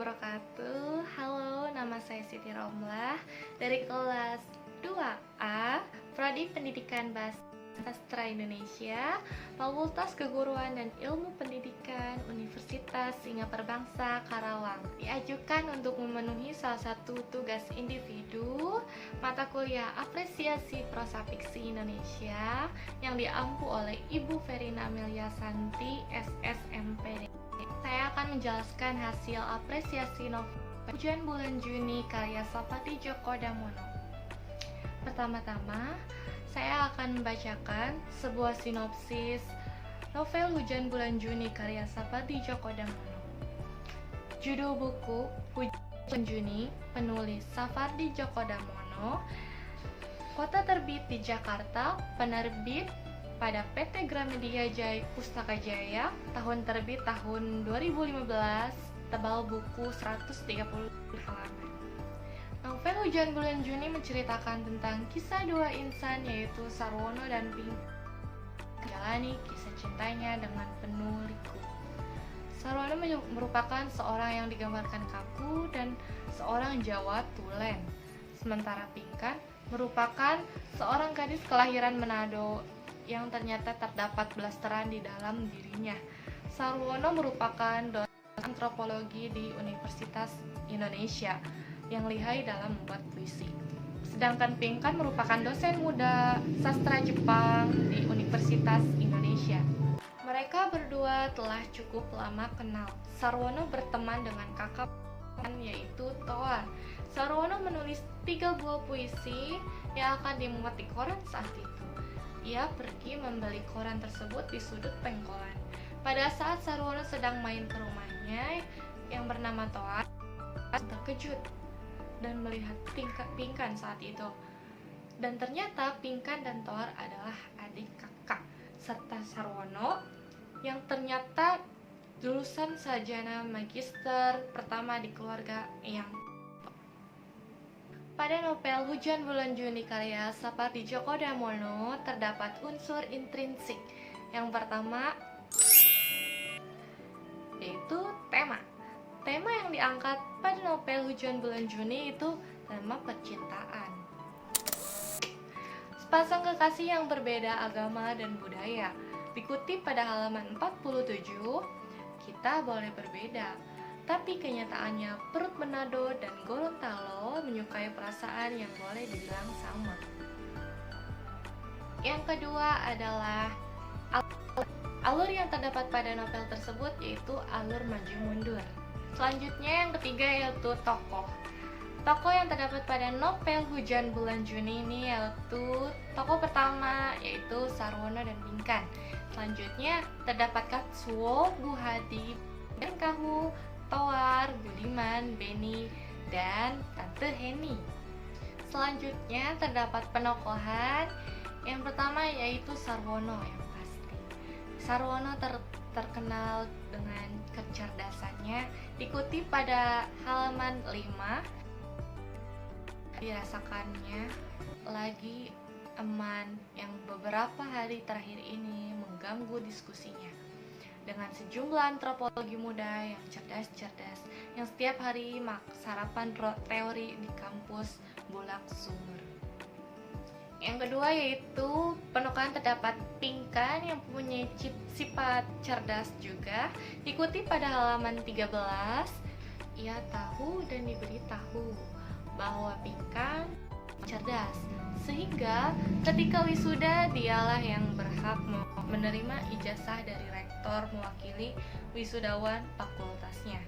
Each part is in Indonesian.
wabarakatuh. Halo, nama saya Siti Romlah dari kelas 2A Prodi Pendidikan Bahasa Sastra Indonesia, Fakultas Keguruan dan Ilmu Pendidikan Universitas Singapura Bangsa Karawang. Diajukan untuk memenuhi salah satu tugas individu mata kuliah Apresiasi Prosa Fiksi Indonesia yang diampu oleh Ibu Verina Amelia Santi, SSMPD. Saya akan menjelaskan hasil apresiasi novel Hujan Bulan Juni karya Sapati Djoko Damono. Pertama-tama, saya akan membacakan sebuah sinopsis novel Hujan Bulan Juni karya Sapati Djoko Damono. Judul buku Hujan Bulan Juni, penulis Sapati Djoko Damono. Kota terbit di Jakarta, penerbit pada PT Gramedia Jaya Pustaka Jaya, tahun terbit tahun 2015, tebal buku 130 halaman. Novel Hujan Bulan Juni menceritakan tentang kisah dua insan yaitu Sarwono dan Pinkan menjalani kisah cintanya dengan penuh liku. Sarwono merupakan seorang yang digambarkan kaku dan seorang Jawa tulen, sementara Pinkan merupakan seorang gadis kelahiran Manado yang ternyata terdapat blasteran di dalam dirinya. Sarwono merupakan dosen antropologi di Universitas Indonesia yang lihai dalam membuat puisi. Sedangkan Pinkan merupakan dosen muda sastra Jepang di Universitas Indonesia. Mereka berdua telah cukup lama kenal. Sarwono berteman dengan kakak yaitu Toan. Sarwono menulis 3 buah puisi yang akan dimuat di koran saat itu. Ia pergi membeli koran tersebut di sudut pengkolan. Pada saat Sarwono sedang main ke rumahnya yang bernama Toan, terkejut dan melihat Pinkan saat itu. Dan ternyata Pinkan dan Toar adalah adik kakak serta Sarwono yang ternyata lulusan sarjana magister pertama di keluarga yang. Pada novel Hujan Bulan Juni karya Sapati Djoko Damono terdapat unsur intrinsik. Yang pertama yaitu tema. Tema yang diangkat pada novel Hujan Bulan Juni itu tema percintaan. Sepasang kekasih yang berbeda agama dan budaya. Dikutip pada halaman 47, kita boleh berbeda, tapi kenyataannya perut Manado dan Gorontalo menyukai perasaan yang boleh dibilang sama. Yang kedua adalah alur yang terdapat pada novel tersebut yaitu alur maju mundur. Selanjutnya yang ketiga yaitu tokoh. Tokoh yang terdapat pada novel Hujan Bulan Juni ini yaitu tokoh pertama yaitu Sarwono dan Pinkan. Selanjutnya terdapat Katsuo, Bu Hadi, dan Kahu, Toar, Budiman, Beni, dan Tante Heni. Selanjutnya terdapat penokohan. Yang pertama yaitu Sarwono yang pasti. Sarwono terkenal dengan kecerdasannya. Dikutip pada halaman 5, dirasakannya lagi eman yang beberapa hari terakhir ini mengganggu diskusinya dengan sejumlah antropologi muda yang cerdas-cerdas yang setiap hari sarapan teori di kampus Bulak Sumur. Yang kedua yaitu penokohan terdapat Pinkan yang mempunyai sifat cerdas juga. Dikutip pada halaman 13, ia tahu dan diberitahu bahwa Pinkan cerdas, sehingga ketika wisuda dialah yang berhak menerima ijazah dari rektor mewakili wisudawan fakultasnya.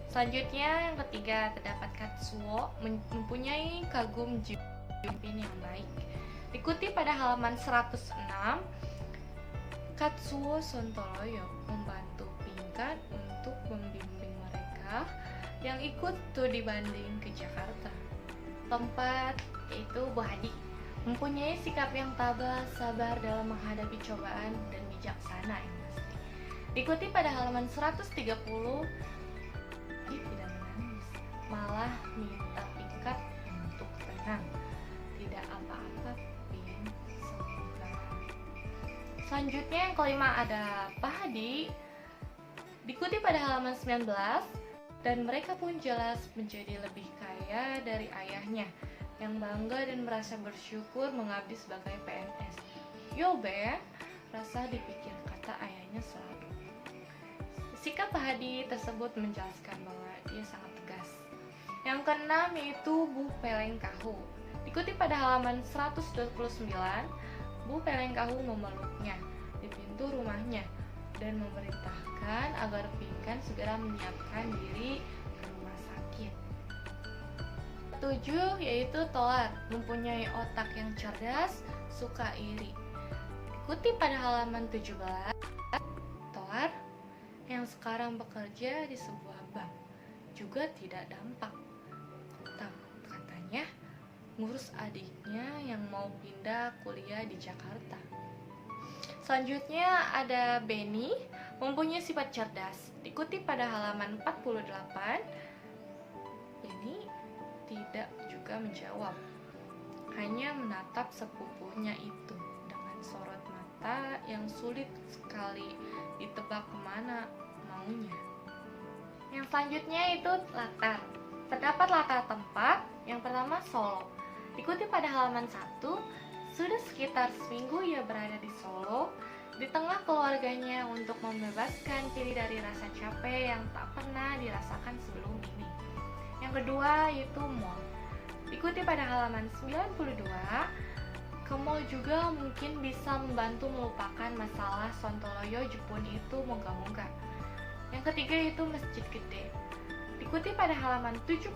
Selanjutnya yang ketiga terdapat Katsuo mempunyai kagum pemimpin yang baik. Dikutip pada halaman 106, Katsuo Sontoloyo membantu Pinkan untuk membimbing mereka yang ikut studi banding ke Jakarta. Keempat yaitu Bu Hadi mempunyai sikap yang tabah, sabar dalam menghadapi cobaan dan bijaksana yang pasti. Dikutip pada halaman 130, dia tidak menangis, malah minta Pinkan untuk tenang. Tidak apa-apa, Pin, semoga. Selanjutnya yang kelima ada Pak Hadi. Dikutip pada halaman 19, Dan mereka pun jelas menjadi lebih kaya dari ayahnya, yang bangga dan merasa bersyukur mengabdi sebagai PNS. Yo be, rasa dipikir kata ayahnya selalu. Sikap Pak Hadi tersebut menjelaskan bahwa dia sangat tegas. Yang keenam yaitu Bu Pelengkahu. Dikutip pada halaman 129, Bu Pelengkahu memeluknya di pintu rumahnya dan memerintahkan agar Pinkan segera menyiapkan diri ke rumah sakit. 7 yaitu Toar, mempunyai otak yang cerdas, suka iri. Dikutip pada halaman 17, Toar yang sekarang bekerja di sebuah bank juga tidak dampak. Katanya ngurus adiknya yang mau pindah kuliah di Jakarta. Selanjutnya ada Benny, mempunyai sifat cerdas. Dikutip pada halaman 48, Benny tidak juga menjawab, hanya menatap sepupunya itu dengan sorot mata yang sulit sekali ditebak kemana maunya. Yang selanjutnya itu latar. Terdapat latar tempat. Yang pertama Solo. Dikutip pada halaman 1, sudah sekitar seminggu ia berada di Solo, di tengah keluarganya untuk membebaskan diri dari rasa capek yang tak pernah dirasakan sebelum ini. Yang kedua yaitu mall. Dikutip pada halaman 92, ke mall juga mungkin bisa membantu melupakan masalah Sontoloyo Jepun itu moga-moga. Yang ketiga itu masjid gede. Dikutip pada halaman 74,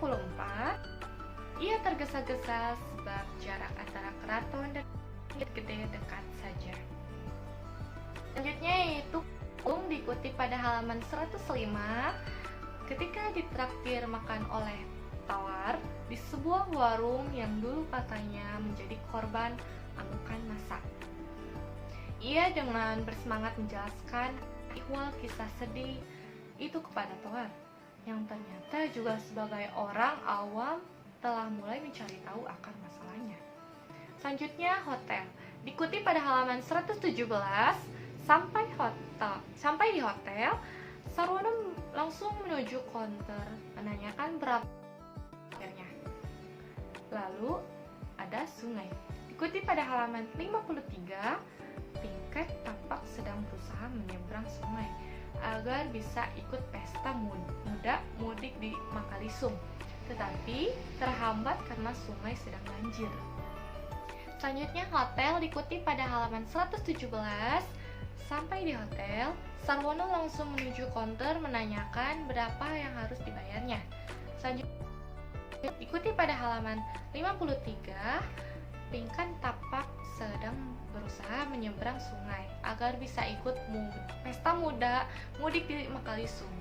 ia tergesa-gesa sebab jarak antara keraton dan masjid gede dekat saja. Selanjutnya yaitu dikutip pada halaman 105, ketika ditraktir makan oleh Toar di sebuah warung yang dulu katanya menjadi korban amukan massa. Ia dengan bersemangat menjelaskan ihwal kisah sedih itu kepada Toar, yang ternyata juga sebagai orang awam telah mulai mencari tahu akar masalahnya. Selanjutnya hotel. Dikutip pada halaman 117, sampai di hotel, Sarwono langsung menuju konter menanyakan berapa akhirnya. Lalu ada sungai. Dikutip pada halaman 53, Pinkan tampak sedang berusaha menyeberang sungai agar bisa ikut pesta muda mudik di Makalisum, tetapi terhambat karena sungai sedang banjir. Selanjutnya hotel. Dikutip pada halaman 117, sampai di hotel, Sarwono langsung menuju konter menanyakan berapa yang harus dibayarnya. Selanjutnya dikutip pada halaman 53, Pinkan tampak sedang berusaha menyeberang sungai agar bisa ikut pesta muda mudik di Makalisum,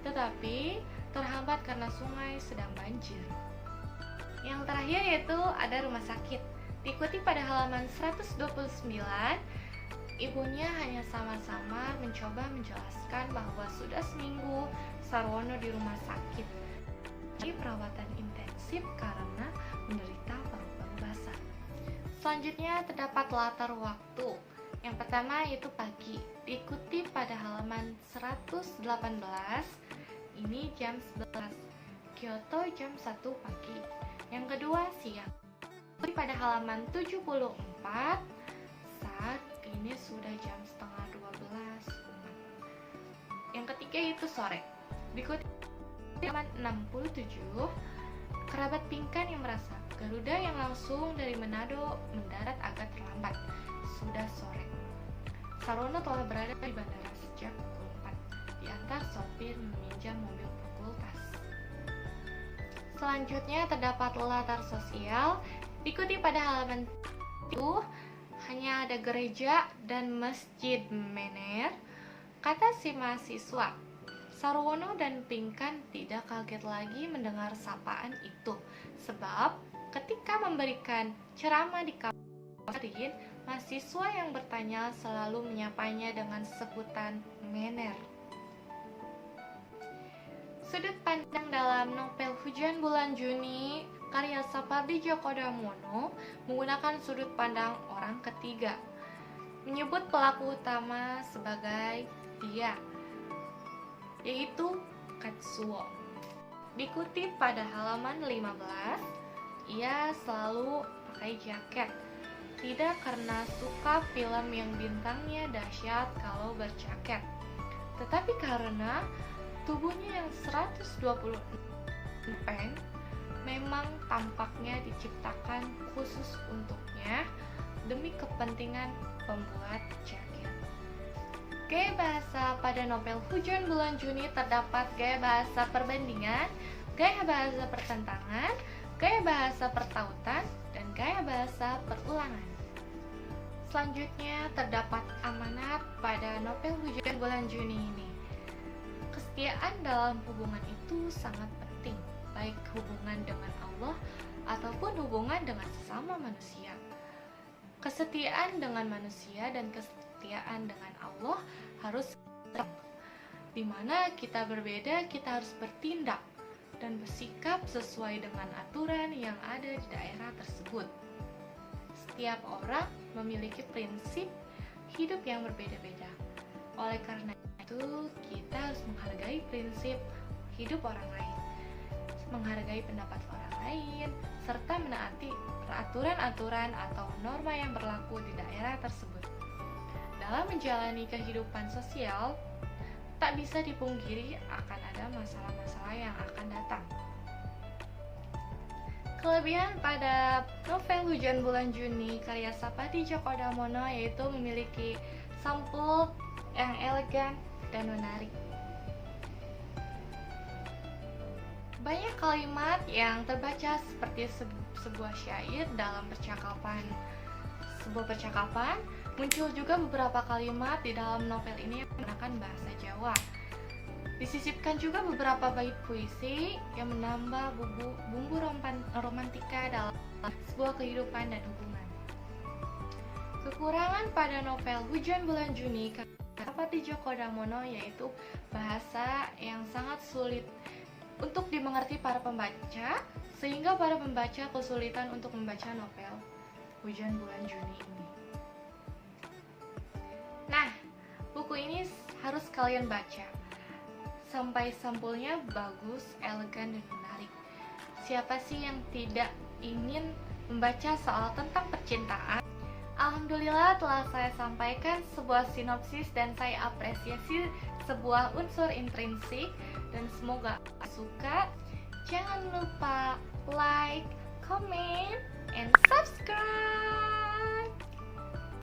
tetapi terhambat karena sungai sedang banjir. Yang terakhir yaitu ada rumah sakit. Dikutip pada halaman 129, ibunya hanya samar-samar mencoba menjelaskan bahwa sudah seminggu Sarwono di rumah sakit di perawatan intensif karena menderita paru-paru basah. Selanjutnya terdapat latar waktu. Yang pertama yaitu pagi. Dikutip pada halaman 118, ini jam 11, Kyoto jam 1 pagi. Yang kedua siang. Pada halaman 74, saat ini sudah jam setengah 12. Yang ketiga itu sore. Dikutip halaman 67, kerabat Pinkan yang merasa Garuda yang langsung dari Manado mendarat agak terlambat. Sudah sore. Sarwono telah berada di bandara sejak pukul 4. Diantar sopir meminjam mobil fakultas. Selanjutnya terdapat latar sosial. Dikutip pada halaman itu, hanya ada gereja dan masjid Mener. Kata si mahasiswa, Sarwono dan Pinkan tidak kaget lagi mendengar sapaan itu, sebab ketika memberikan ceramah di kampus, mahasiswa yang bertanya selalu menyapanya dengan sebutan Mener. Sudut pandang dalam novel Hujan Bulan Juni karya Sapardi Djoko Damono menggunakan sudut pandang orang ketiga, menyebut pelaku utama sebagai dia, yaitu Katsuo. Dikutip pada halaman 15, ia selalu pakai jaket. Tidak karena suka film yang bintangnya dahsyat kalau berjaket, tetapi karena tubuhnya yang 120 peng memang tampaknya diciptakan khusus untuknya demi kepentingan pembuat jaket. Gaya bahasa pada novel Hujan Bulan Juni terdapat gaya bahasa perbandingan, gaya bahasa pertentangan, gaya bahasa pertautan, dan gaya bahasa perulangan. Selanjutnya terdapat amanat pada novel Hujan Bulan Juni ini. Kesetiaan dalam hubungan itu sangat penting, baik hubungan dengan Allah ataupun hubungan dengan sesama manusia. Kesetiaan dengan manusia dan kesetiaan dengan Allah harus di mana kita berbeda, kita harus bertindak dan bersikap sesuai dengan aturan yang ada di daerah tersebut. Setiap orang memiliki prinsip hidup yang berbeda-beda. Oleh karena itu, kita harus menghargai prinsip hidup orang lain, menghargai pendapat orang lain, serta menaati aturan-aturan atau norma yang berlaku di daerah tersebut. Dalam menjalani kehidupan sosial, tak bisa dipungkiri akan ada masalah-masalah yang akan datang. Kelebihan pada novel Hujan Bulan Juni karya Sapati Djoko Damono yaitu memiliki sampul yang elegan dan menarik. Banyak kalimat yang terbaca seperti sebuah syair dalam sebuah percakapan. Muncul juga beberapa kalimat di dalam novel ini yang menggunakan bahasa Jawa. Disisipkan juga beberapa bait puisi yang menambah bumbu romantika dalam sebuah kehidupan dan hubungan. Kekurangan pada novel Hujan Bulan Juni karya Sapati Djoko Damono yaitu bahasa yang sangat sulit untuk dimengerti para pembaca, sehingga para pembaca kesulitan untuk membaca novel Hujan Bulan Juni ini. Nah, buku ini harus kalian baca. Sampai sampulnya bagus, elegan, dan menarik. Siapa sih yang tidak ingin membaca soal tentang percintaan? Alhamdulillah telah saya sampaikan sebuah sinopsis dan saya apresiasi sebuah unsur intrinsik dan semoga suka. Jangan lupa like, comment, and subscribe.